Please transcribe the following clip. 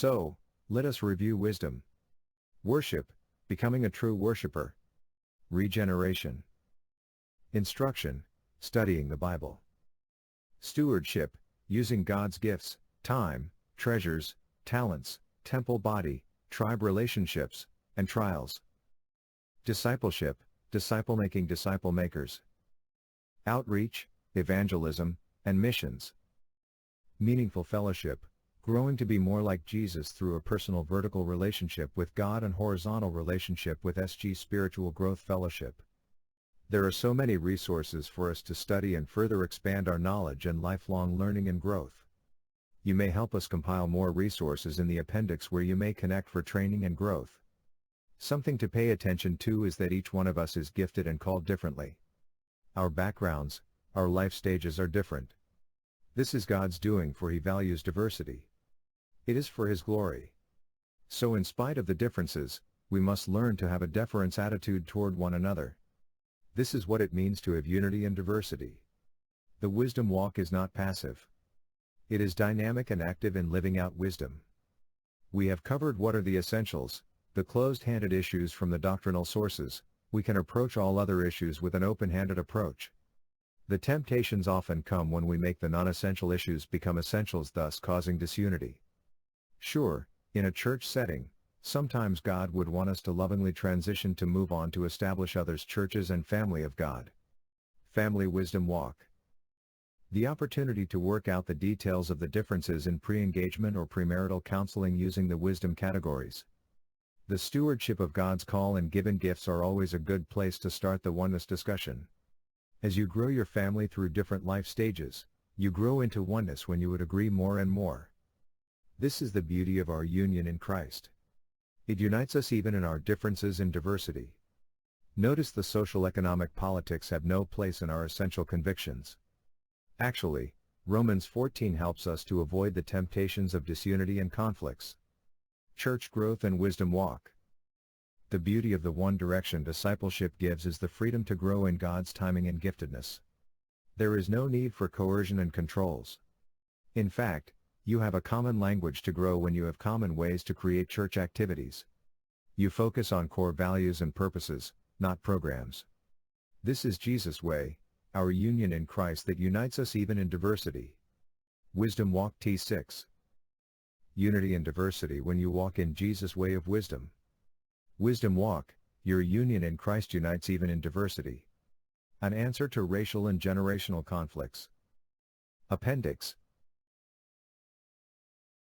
So, let us review wisdom. Worship, becoming a true worshiper. Regeneration. Instruction, studying the Bible. Stewardship, using God's gifts, time, treasures, talents, temple body, tribe relationships, and trials. Discipleship, disciple-making disciple makers. Outreach, evangelism, and missions. Meaningful fellowship, growing to be more like Jesus through a personal vertical relationship with God and horizontal relationship with SG Spiritual Growth Fellowship. There are so many resources for us to study and further expand our knowledge and lifelong learning and growth. You may help us compile more resources in the appendix where you may connect for training and growth. Something to pay attention to is that each one of us is gifted and called differently. Our backgrounds, our life stages are different. This is God's doing, for He values diversity. It is for His glory. So in spite of the differences, we must learn to have a deference attitude toward one another. This is what it means to have unity and diversity. The wisdom walk is not passive. It is dynamic and active in living out wisdom. We have covered what are the essentials, the closed-handed issues from the doctrinal sources. We can approach all other issues with an open-handed approach. The temptations often come when we make the non-essential issues become essentials, thus causing disunity. Sure, in a church setting, sometimes God would want us to lovingly transition to move on to establish others' churches and family of God. Family Wisdom Walk. The opportunity to work out the details of the differences in pre-engagement or premarital counseling using the wisdom categories. The stewardship of God's call and given gifts are always a good place to start the oneness discussion. As you grow your family through different life stages, you grow into oneness when you would agree more and more. This is the beauty of our union in Christ. It unites us even in our differences in diversity. Notice the social economic politics have no place in our essential convictions. Actually, Romans 14 helps us to avoid the temptations of disunity and conflicts. Church growth and wisdom walk. The beauty of the one direction discipleship gives is the freedom to grow in God's timing and giftedness. There is no need for coercion and controls. In fact, you have a common language to grow when you have common ways to create church activities. You focus on core values and purposes, not programs. This is Jesus' way, our union in Christ that unites us even in diversity. Wisdom Walk T6. Unity and diversity when you walk in Jesus' way of wisdom. Wisdom Walk, your union in Christ unites even in diversity. An answer to racial and generational conflicts. Appendix,